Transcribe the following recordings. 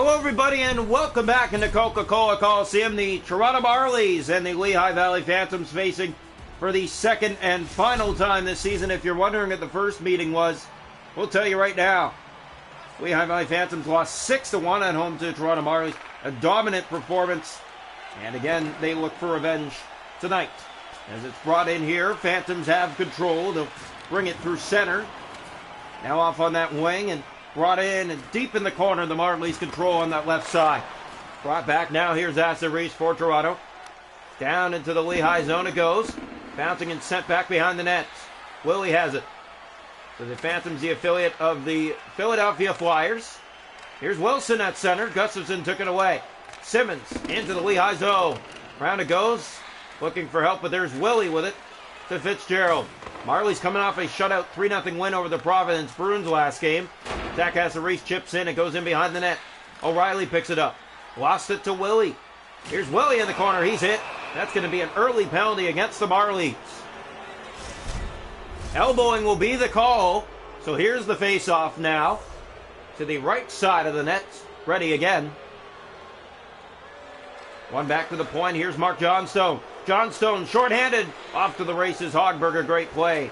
Hello, everybody, and welcome back into Coca-Cola Coliseum. The Toronto Marlies and the Lehigh Valley Phantoms facing for the second and final time this season. If you're wondering what the first meeting was, we'll tell you right now. Lehigh Valley Phantoms lost 6-1 at home to the Toronto Marlies. A dominant performance. And again, they look for revenge tonight. As it's brought in here, Phantoms have control. They'll bring it through center. Now off on that wing and brought in and deep in the corner. The Marlies control on that left side. Brought back now. Here's Reese for Toronto. Down into the Lehigh zone it goes. Bouncing and sent back behind the net. Willie has it. So the Phantoms, the affiliate of the Philadelphia Flyers. Here's Wilson at center. Gustafson took it away. Simmons into the Lehigh zone. Round it goes. Looking for help, but there's Willie with it to Fitzgerald. Marlies coming off a shutout 3-0 win over the Providence Bruins last game. Reese chips in. It goes in behind the net. O'Reilly picks it up. Lost it to Willie. Here's Willie in the corner. He's hit. That's going to be an early penalty against the Marlies. Elbowing will be the call. So here's the face-off now. To the right side of the net. Ready again. One back to the point. Here's Mark Johnstone. Johnstone shorthanded. Off to the races. Hogberg, a great play.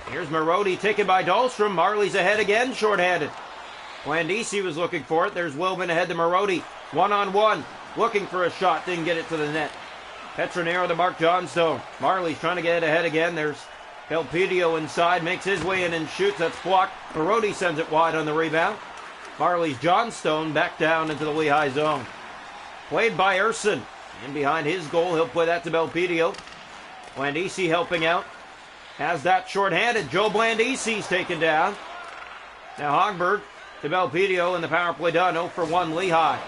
Here's Marody taken by Dahlstrom. Marlies ahead again, shorthanded. Blandisi was looking for it. There's Wilman ahead to Marody. One-on-one. Looking for a shot. Didn't get it to the net. Petronero to Mark Johnstone. Marlies trying to get it ahead again. There's Belpedio inside. Makes his way in and shoots. That's blocked. Marody sends it wide on the rebound. Marlies Johnstone back down into the Lehigh zone. Played by Urson. In behind his goal, he'll play that to Belpedio. Blandisi helping out. Has that shorthanded. Joe Blandisi's taken down. Now Hogberg to Belpedio, and the power play done. 0 for 1 Lehigh.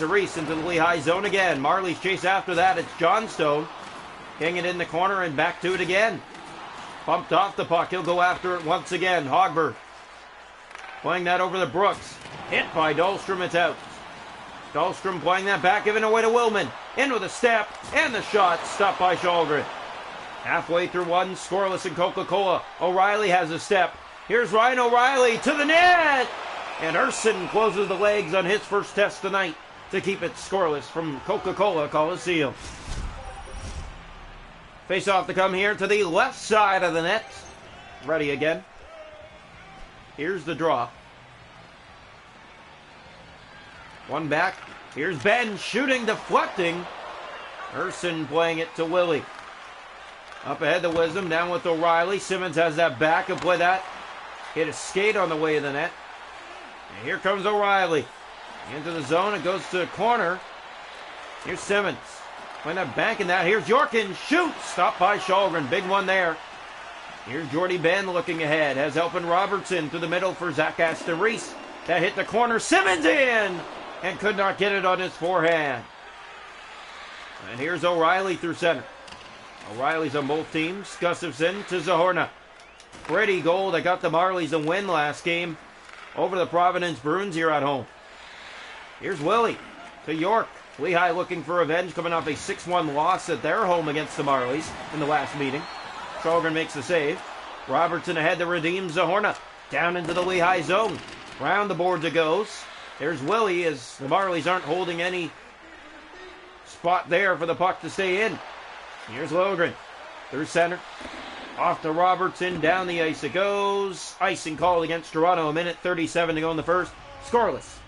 Reese into the Lehigh zone again. Marlies chase after that. It's Johnstone. Getting it in the corner and back to it again. Bumped off the puck. He'll go after it once again. Hogberg playing that over to Brooks. Hit by Dahlstrom. It's out. Dahlstrom playing that back, giving away to Willman. In with a step, and the shot stopped by Shalgren. Halfway through one, scoreless in Coca-Cola. O'Reilly has a step. Here's Ryan O'Reilly to the net! And Urson closes the legs on his first test tonight to keep it scoreless from Coca-Cola Coliseum. Face off to come here to the left side of the net. Ready again. Here's the draw. One back. Here's Ben shooting, deflecting. Urson playing it to Willie. Up ahead to Wisdom, down with O'Reilly. Simmons has that back. He'll play that. Hit a skate on the way to the net. And here comes O'Reilly. Into the zone. It goes to the corner. Here's Simmons. Playing that bank in that. Here's Yorkin. Shoots. Stopped by Shalgren. Big one there. Here's Jordy Ben looking ahead. Has helping Robertson to the middle for Zach Reese. That hit the corner. Simmons in! And could not get it on his forehand. And here's O'Reilly through center. O'Reilly's on both teams. Gustafson to Zahorna. Pretty goal that got the Marlies a win last game over the Providence Bruins here at home. Here's Willie to York. Lehigh looking for revenge, coming off a 6-1 loss at their home against the Marlies in the last meeting. Shalgren makes the save. Robertson ahead to redeem Zahorna. Down into the Lehigh zone. Round the boards it goes. There's Willie as the Marlies aren't holding any spot there for the puck to stay in. Here's Logren through center. Off to Robertson. Down the ice it goes. Icing called against Toronto. 1:37 to go in the first. Scoreless.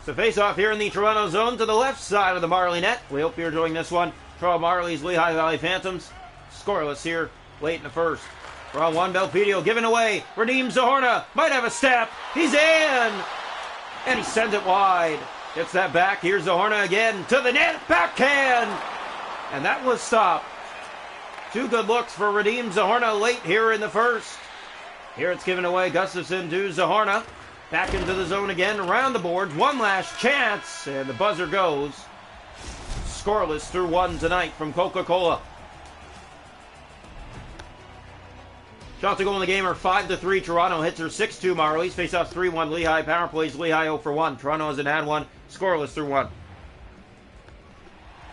So face off here in the Toronto zone to the left side of the Marley net. We hope you're enjoying this one. Toronto Marlies, Lehigh Valley Phantoms. Scoreless here late in the first. Round one, Belpedio giving away. Redeems Zahorna. Might have a step. He's in. And he sends it wide. Gets that back. Here's Zahorna again. To the net. Backhand. And that was stopped. Two good looks for Redeem Zahorna late here in the first. Here it's given away. Gustafson to Zahorna. Back into the zone again. Around the boards. One last chance. And the buzzer goes. Scoreless through one tonight from Coca-Cola. Shots to go in the game are 5-3. Toronto hits her 6-2 Marlies. Face-off 3-1 Lehigh. Power plays Lehigh 0 for 1. Toronto hasn't had one. Scoreless through one.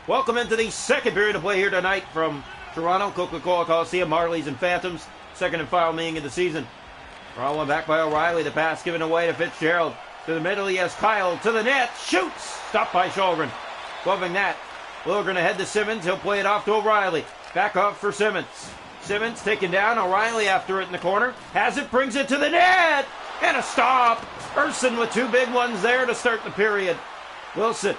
Welcome into the second period of play here tonight from Toronto, Coca-Cola Coliseum, Marlies and Phantoms. Second and final meeting of the season. Draw one back by O'Reilly. The pass given away to Fitzgerald. To the middle, he has Kyle. To the net. Shoots! Stopped by Shulgren. Gloving that. Liljegren ahead to Simmons. He'll play it off to O'Reilly. Back off for Simmons. Simmons taken down. O'Reilly after it in the corner. Has it, brings it to the net. And a stop. Urson with two big ones there to start the period. Wilson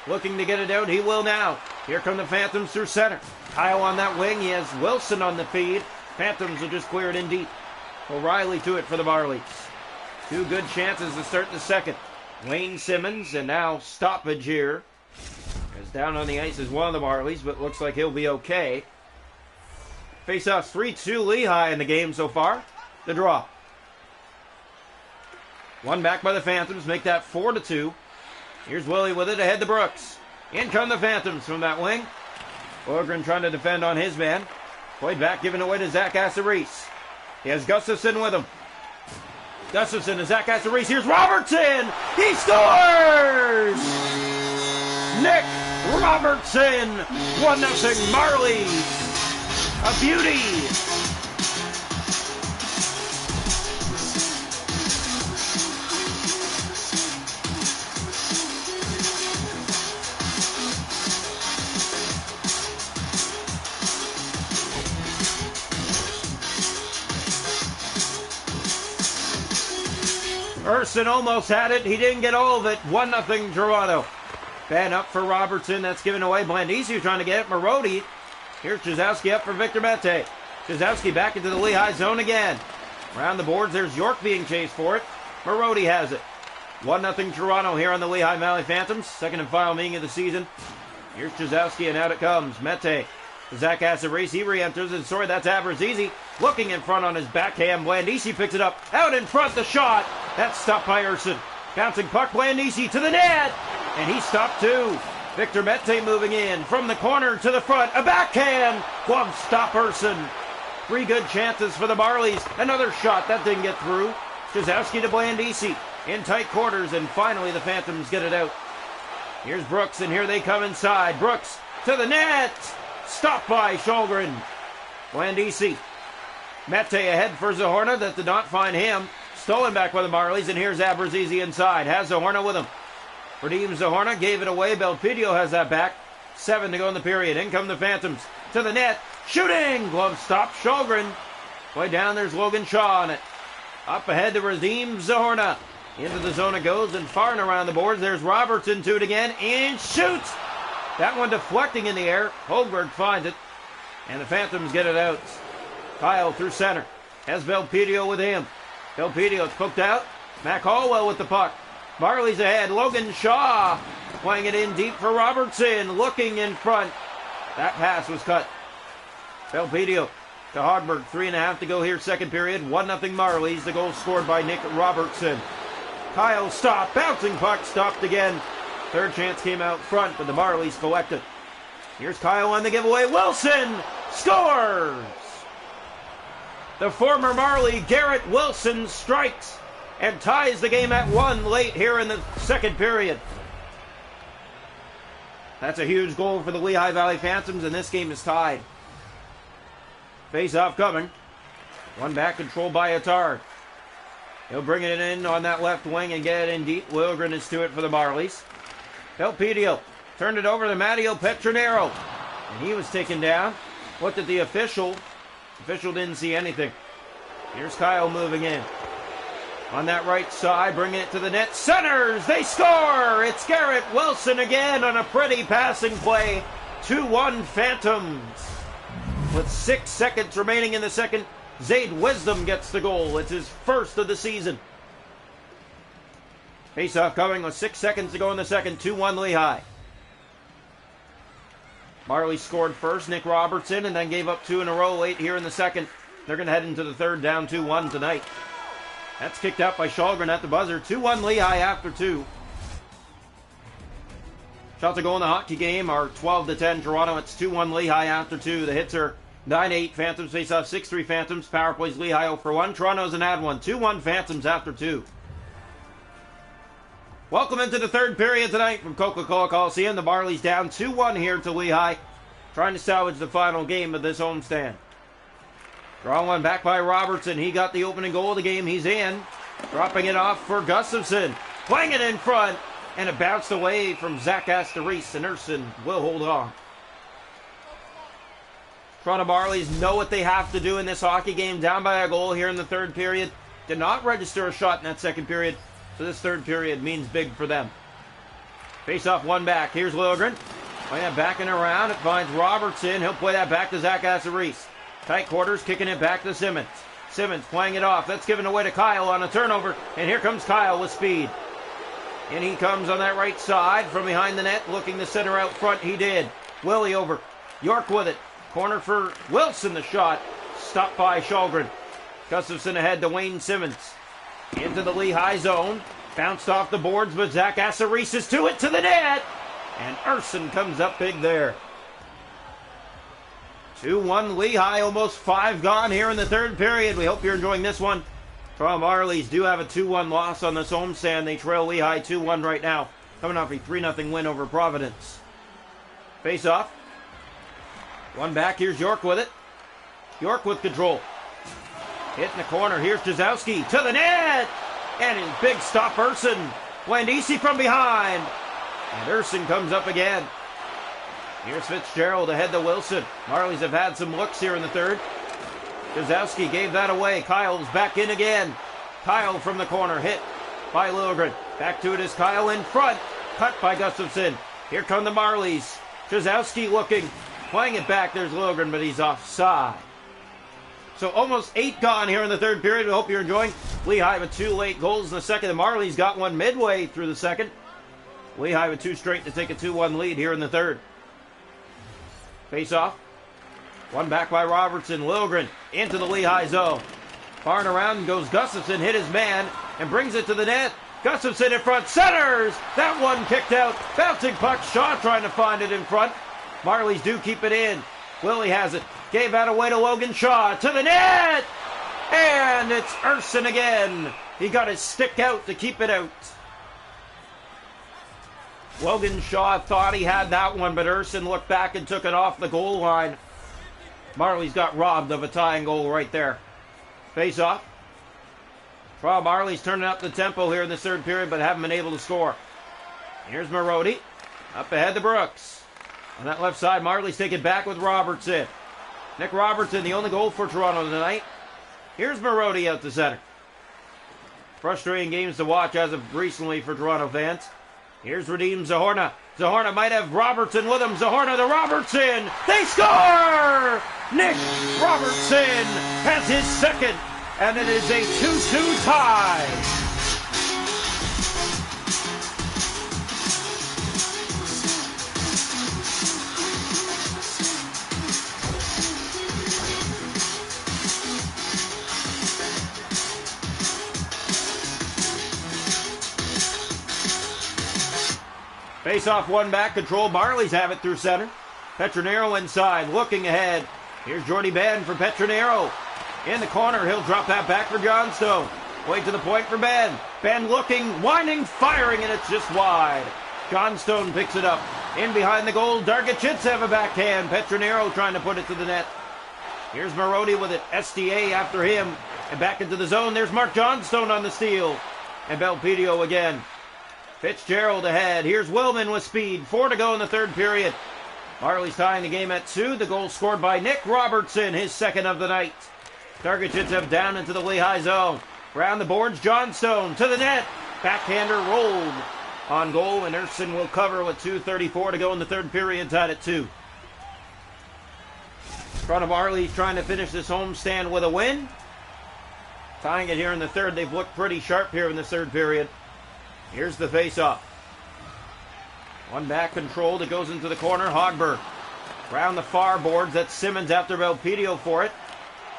looking to get it out. He will now. Here come the Phantoms through center. Kyle on that wing. He has Wilson on the feed. Phantoms will just clear it in deep. O'Reilly to it for the Marlies. Two good chances to start the second. Wayne Simmons, and now stoppage here. As down on the ice is one of the Marlies, but looks like he'll be okay. Face-off 3-2 Lehigh in the game so far. The draw. One back by the Phantoms, make that 4-2. Here's Willie with it ahead to Brooks. In come the Phantoms from that wing. Liljegren trying to defend on his man. Played back, given away to Zach Asser-Reese. He has Gustafson with him. Gustafson to Zach Asser-Reese. Here's Robertson. He scores! Nick Robertson. 1-0 Marlies. A beauty. Urson almost had it. He didn't get all of it. 1-0 Toronto. Fan up for Robertson. That's given away. Blandisi trying to get it. Marody. Here's Chizowski up for Victor Mete. Chizowski back into the Lehigh zone again. Around the boards, there's York being chased for it. Marody has it. 1-0 Toronto here on the Lehigh Valley Phantoms. Second and final meeting of the season. Here's Chizowski, and out it comes. Mete. Zach Asser-Reese, he re-enters, and sorry, that's Aberzizi. Looking in front on his backhand. Blandisi picks it up. Out in front, the shot. That's stopped by Urson. Bouncing puck, Blandisi to the net. And he stopped too. Victor Mete moving in. From the corner to the front. A backhand. Glove stop Urson. Three good chances for the Marlies. Another shot. That didn't get through. Chizowski to Blandisi. In tight quarters, and finally the Phantoms get it out. Here's Brooks, and here they come inside. Brooks to the net. Stopped by Shulgren. Blandisi. Mete ahead for Zahorna. That did not find him. Stolen back by the Marlies, and here's Aberzizi inside. Has Zahorna with him. Redeems Zahorna. Gave it away. Belpidio has that back. 7 to go in the period. In come the Phantoms. To the net. Shooting. Glove stop. Shulgren. Way down. There's Logan Shaw on it. Up ahead to redeem Zahorna. Into the zone it goes, and far and around the boards. There's Robertson to it again. And shoots. That one deflecting in the air. Holberg finds it. And the Phantoms get it out. Kyle through center. Has Belpidio with him. Belpidio's poked out. Mac Hallwell with the puck. Marlies ahead. Logan Shaw playing it in deep for Robertson. Looking in front. That pass was cut. Belpidio to Hogberg. 3.5 to go here, second period. 1-0 Marlies. The goal scored by Nick Robertson. Kyle stopped. Bouncing puck stopped again. Third chance came out front, but the Marlies collected. Here's Kyle on the giveaway. Wilson scores! The former Marlie, Garrett Wilson, strikes and ties the game at 1 late here in the second period. That's a huge goal for the Lehigh Valley Phantoms, and this game is tied. Face-off coming. One back, controlled by Attard. He'll bring it in on that left wing and get it in deep. Liljegren is to it for the Marlies. Belpidio turned it over to Matteo Petronero, and he was taken down. Looked at the official. Official didn't see anything. Here's Kyle moving in. On that right side, bringing it to the net. Centers! They score! It's Garrett Wilson again on a pretty passing play. 2-1 Phantoms. With 6 seconds remaining in the second, Zaid Wisdom gets the goal. It's his first of the season. Face-off coming with 6 seconds to go in the second. 2-1 Lehigh. Marley scored first, Nick Robertson, and then gave up 2 in a row late here in the second. They're going to head into the third, down 2-1 tonight. That's kicked out by Shulgren at the buzzer. 2-1 Lehigh after 2. Shots to go in the hockey game are 12-10 Toronto. It's 2-1 Lehigh after 2. The hits are 9-8 Phantoms. Face off 6-3 Phantoms. Power plays Lehigh 0-1. Toronto's an ad one. 2-1 Phantoms after 2. Welcome into the third period tonight from Coca-Cola Coliseum. The Marlies down 2-1 here to Lehigh. Trying to salvage the final game of this homestand. Draw one back by Robertson. He got the opening goal of the game. He's in. Dropping it off for Gustafsson. Playing it in front. And it bounced away from Zach Asterice, and Urson will hold on. Toronto Marlies know what they have to do in this hockey game. Down by a goal here in the third period. Did not register a shot in that second period. So this third period means big for them. Face off one back. Here's Liljegren. Playing that back and around. It finds Robertson. He'll play that back to Zach Asterice. Tight quarters, kicking it back to Simmons. Simmons playing it off. That's given away to Kyle on a turnover. And here comes Kyle with speed. And he comes on that right side from behind the net, looking to center out front. He did. Willie over. York with it. Corner for Wilson, the shot. Stopped by Källgren. Gustafsson ahead to Wayne Simmons. Into the Lehigh zone. Bounced off the boards, but Zach Asterice is to it, to the net. And Urson comes up big there. 2-1 Lehigh, almost 5 gone here in the third period. We hope you're enjoying this one. Toronto Marlies do have a 2-1 loss on this homestand. They trail Lehigh 2-1 right now, coming off a 3-0 win over Providence. Face off. One back. Here's York with it. York with control. Hit in the corner. Here's Jazowski to the net. And his big stop, Urson. Blandisi from behind. And Urson comes up again. Here's Fitzgerald ahead to Wilson. Marlies have had some looks here in the third. Jazowski gave that away. Kyle's back in again. Kyle from the corner. Hit by Liljegren. Back to it is Kyle in front. Cut by Gustafsson. Here come the Marlies. Jazowski looking. Playing it back. There's Liljegren, but he's offside. So almost 8 gone here in the third period. We hope you're enjoying. Lehigh with 2 late goals in the second. The Marlies got one midway through the second. Lehigh with 2 straight to take a 2-1 lead here in the third. Face off. One back by Robertson. Liljegren into the Lehigh zone. Firing around goes Gustafsson. Hit his man and brings it to the net. Gustafsson in front. Centers! That one kicked out. Bouncing puck. Shaw trying to find it in front. Marlies do keep it in. Willie has it. Gave that away to Logan Shaw. To the net! And it's Urson again. He got his stick out to keep it out. Logan Shaw thought he had that one, but Urson looked back and took it off the goal line. Marlies got robbed of a tying goal right there. Face off. Toronto Marlies turning up the tempo here in the third period, but haven't been able to score. Here's Marody. Up ahead to Brooks. On that left side, Marlies take it back with Robertson. Nick Robertson, the only goal for Toronto tonight. Here's Marody out to center. Frustrating games to watch as of recently for Toronto fans. Here's Radim Zohorna. Zohorna might have Robertson with him. Zohorna to Robertson. They score! Nick Robertson has his second, and it is a 2-2 tie. Face off one back, control. Marlies have it through center. Petronero inside, looking ahead. Here's Jordy Ben for Petronero. In the corner, he'll drop that back for Johnstone. Way to the point for Ben. Ben looking, winding, firing, and it's just wide. Johnstone picks it up. In behind the goal, Dargachits have a backhand. Petronero trying to put it to the net. Here's Marody with it. SDA after him. And back into the zone, there's Mark Johnstone on the steal. And Belpedio again. Fitzgerald ahead. Here's Willman with speed. 4 to go in the third period. Marlies tying the game at 2. The goal scored by Nick Robertson, his second of the night. Dargachits down into the Lehigh zone. Round the boards, Johnstone to the net. Backhander rolled on goal, and Urson will cover with 2:34 to go in the third period, tied at 2. Toronto Marlies trying to finish this homestand with a win. Tying it here in the third. They've looked pretty sharp here in the third period. Here's the face-off. One back controlled. It goes into the corner. Hogberg. Round the far boards. That's Simmons after Belpedio for it.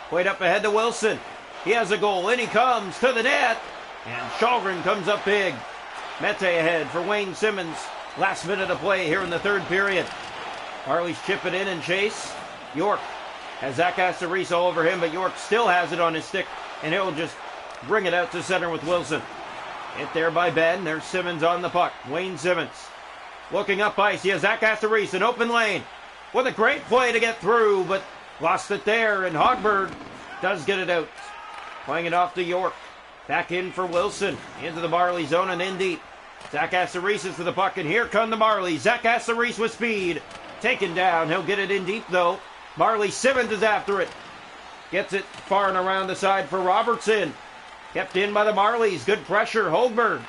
Played up ahead to Wilson. He has a goal. In he comes to the net. And Källgren comes up big. Mete ahead for Wayne Simmons. Last minute of play here in the third period. Marlies chip it in and chase. York has Zach Asterice all over him, but York still has it on his stick. And he'll just bring it out to center with Wilson. Hit there by Ben. There's Simmons on the puck. Wayne Simmons looking up ice. He has Zach Asterice in open lane with a great play to get through, but lost it there. And Hogberg Does get it out. Playing it off to York. Back in for Wilson. Into the Marlies zone and in deep. Zach Asarisis for the puck, and here come the Marlies. Zach Asarisis with speed. Taken down. He'll get it in deep, though. Marley Simmons is after it. Gets it far and around the side for Robertson. Kept in by the Marlies. Good pressure. Holberg.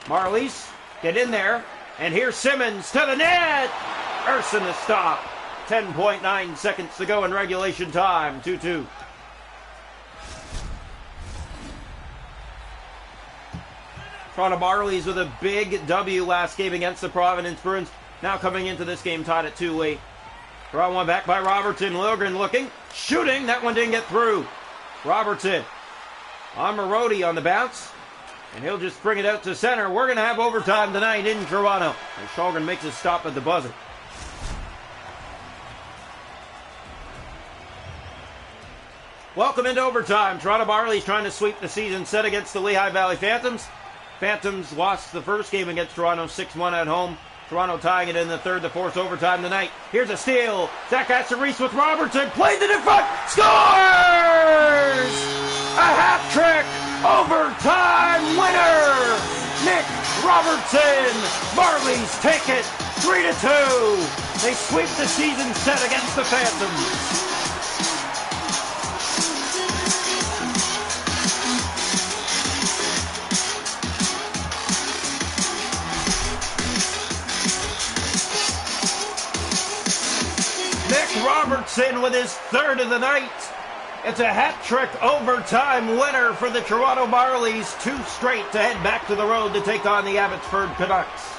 Marlies get in there. And here's Simmons to the net. Erson the stop. 10.9 seconds to go in regulation time. 2-2. Toronto Marlies with a big W last game against the Providence Bruins. Now coming into this game tied at 2-8. Draw one back by Robertson. Lilgren looking. Shooting. That one didn't get through. Robertson on Marody on the bounce. And he'll just bring it out to center. We're going to have overtime tonight in Toronto. And Shulgren makes a stop at the buzzer. Welcome into overtime. Toronto Marlies trying to sweep the season set against the Lehigh Valley Phantoms. Phantoms lost the first game against Toronto 6-1 at home. Toronto tying it in the third to force overtime tonight. Here's a steal. Zach Asarisis with Robertson. Plays it in front. Scores! A hat trick. Overtime winner. Nick Robertson. Marlies take it 3-2. They sweep the season set against the Phantoms. Robertson with his third of the night. It's a hat-trick overtime winner for the Toronto Marlies. 2 straight to head back to the road to take on the Abbotsford Canucks.